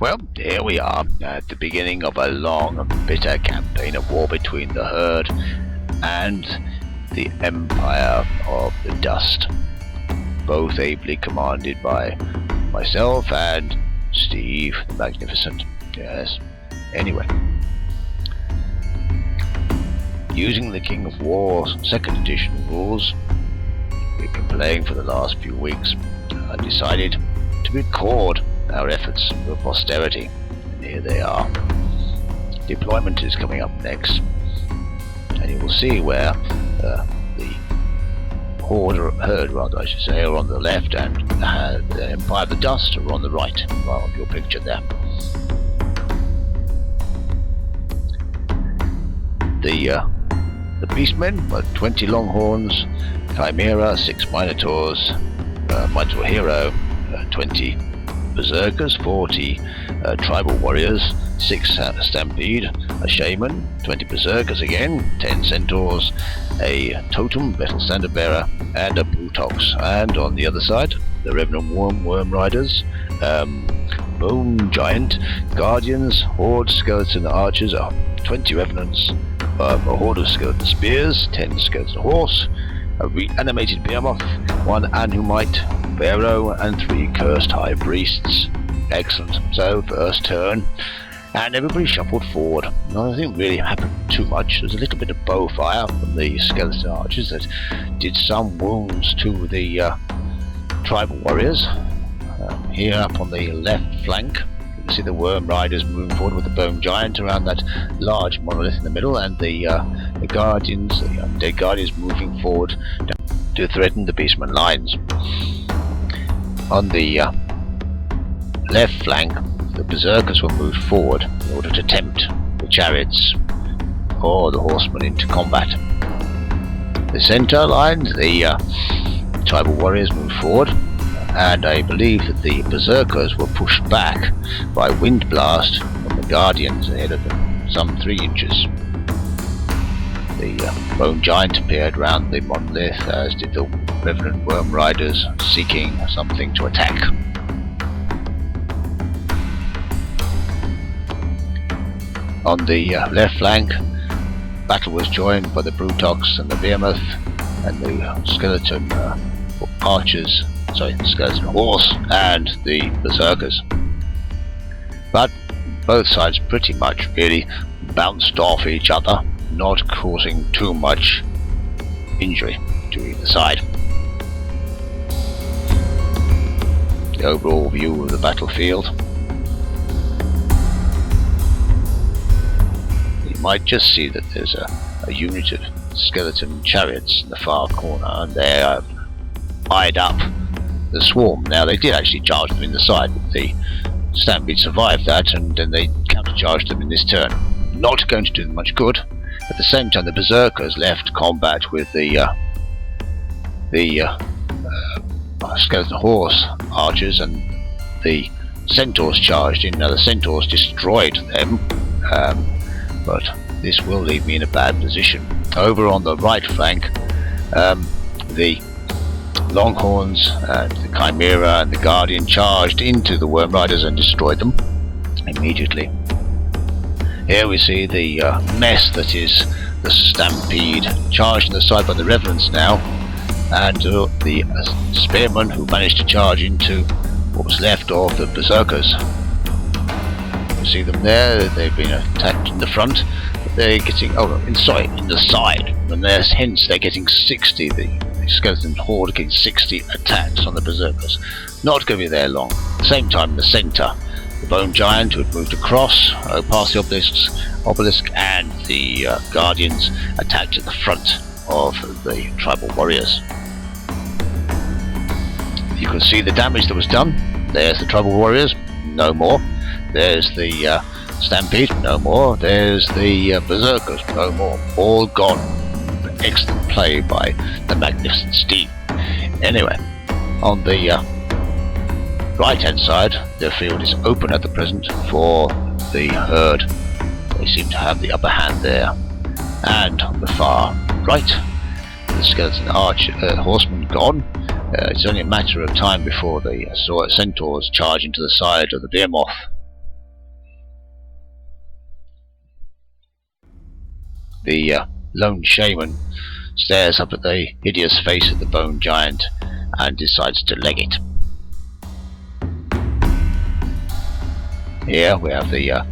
Well, here we are at the beginning of a long and bitter campaign of war between the Herd and the Empire of the Dust, both ably commanded by myself and Steve the Magnificent. Yes. Anyway, using the King of War's 2nd edition rules we've been playing for the last few weeks, I decided to record our efforts for posterity, and here they are. Deployment is coming up next, and you will see where the Herd, rather I should say, are on the left, and the Empire of the Dust are on the right, of your picture there. The Beastmen were 20 Longhorns, Chimera, 6 Minotaurs, Minotaur Hero, 20 Berserkers, 40 Tribal Warriors, 6 Stampede, a Shaman, 20 Berserkers again, 10 Centaurs, a Totem, Metal Standard Bearer, and a Brutox. And on the other side, the Revenant Worm Riders, Bone Giant, Guardians, Horde Skeleton Archers, 20 Revenants, a Horde of Skeleton Spears, 10 Skeleton Horse, a reanimated Behemoth, 1 Anhumite, Pharaoh, and 3 Cursed High Priests. Excellent. So, first turn, and everybody shuffled forward. Nothing really happened too much. There was a little bit of bow fire from the Skeleton Archers that did some wounds to the Tribal Warriors. Here up on the left flank, you can see the Worm Riders moving forward with the Bone Giant around that large monolith in the middle, and the Guardians, the Undead Guardians, moving forward to threaten the Beastman lines. On the left flank, the Berserkers were moved forward in order to tempt the chariots or the horsemen into combat. The centre line, the Tribal Warriors moved forward, and I believe that the Berserkers were pushed back by Wind Blast from the Guardians ahead of them, some 3 inches. The Bone Giant appeared round the monolith, as did the Revenant Worm Riders, seeking something to attack. On the left flank, battle was joined by the Brutox and the Behemoth and the Skeleton Archers, the Skeleton Horse, and the Berserkers. But both sides pretty much really bounced off each other, not causing too much injury to either side. The overall view of the battlefield. You might just see that there's a unit of skeleton chariots in the far corner, and they have eyed up the swarm. Now, they did actually charge them in the side, but the Stampede survived that, and then they countercharged them in this turn. Not going to do them much good. At the same time, the Berserkers left combat with the Skeleton Horse Archers, and the Centaurs charged in. Now, the Centaurs destroyed them, but this will leave me in a bad position. Over on the right flank, the Longhorns, the Chimera, and the Guardian charged into the Worm Riders and destroyed them immediately. Here we see the mess that is the Stampede, charged on the side by the Revenants now, and the Spearmen, who managed to charge into what was left of the Berserkers. You see them there. They've been attacked in the front, but they're getting in the side, and hence they're getting 60. The Skeleton Horde getting 60 attacks on the Berserkers. Not going to be there long. At the same time, in the centre, the Bone Giant, who had moved across past the obelisk, and the Guardians attacked at the front of the Tribal Warriors. You can see the damage that was done. There's the Tribal Warriors, no more. There's the Stampede, no more. There's the Berserkers, no more. All gone. Excellent play by the Magnificent Steve. Anyway, on the right hand side, the field is open at the present for the Herd. They seem to have the upper hand there. And on the far right, the Skeleton Horseman gone. It's only a matter of time before the Centaurs charge into the side of the Behemoth. the lone shaman stares up at the hideous face of the bone giant and decides to leg it. Here we have the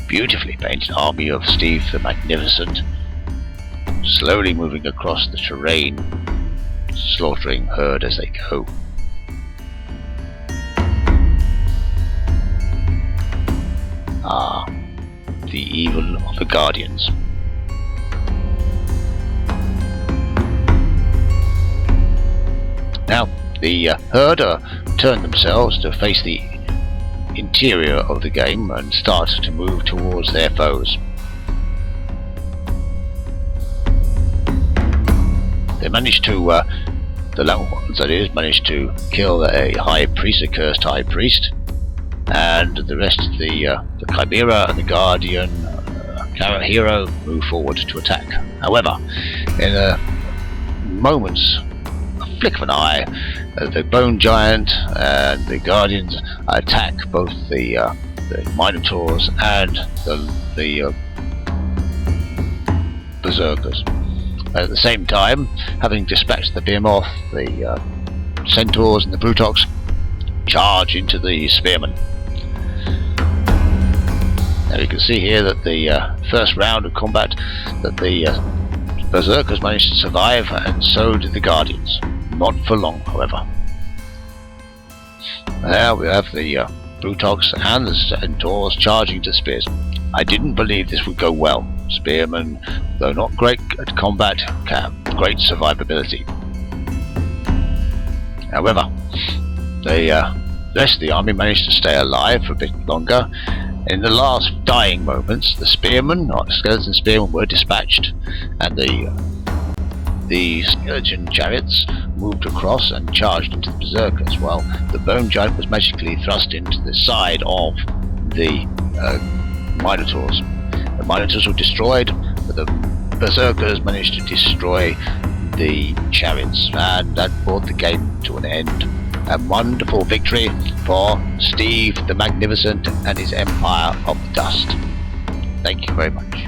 beautifully painted army of Steve the Magnificent, slowly moving across the terrain, slaughtering herd as they go. Ah, the evil of the Guardians. Now, the herd turn themselves to face the interior of the game and start to move towards their foes. They managed to, the lone ones that is, managed to kill a high priest, a cursed high priest, and the rest of the Chimera and the Guardian hero move forward to attack. However, in a moment's flick of an eye, the bone giant and the Guardians attack both the Minotaurs and the Berserkers. At the same time, having dispatched the Behemoth, the Centaurs and the Brutox charge into the Spearmen. Now you can see here that the first round of combat that the Berserkers managed to survive, and so did the Guardians. Not for long, however. There we have the Brutox and the Centaurs charging to spears. I didn't believe this would go well. Spearmen, though not great at combat, have great survivability. However, the rest of the army managed to stay alive for a bit longer. In the last dying moments, the spearmen, or skeleton spearmen, were dispatched, and the skeleton chariots moved across and charged into the Berserkers, while the bone giant was magically thrust into the side of the Minotaurs. The Minotaurs were destroyed, but the Berserkers managed to destroy the chariots, and that brought the game to an end. A wonderful victory for Steve the Magnificent and his Empire of Dust. Thank you very much.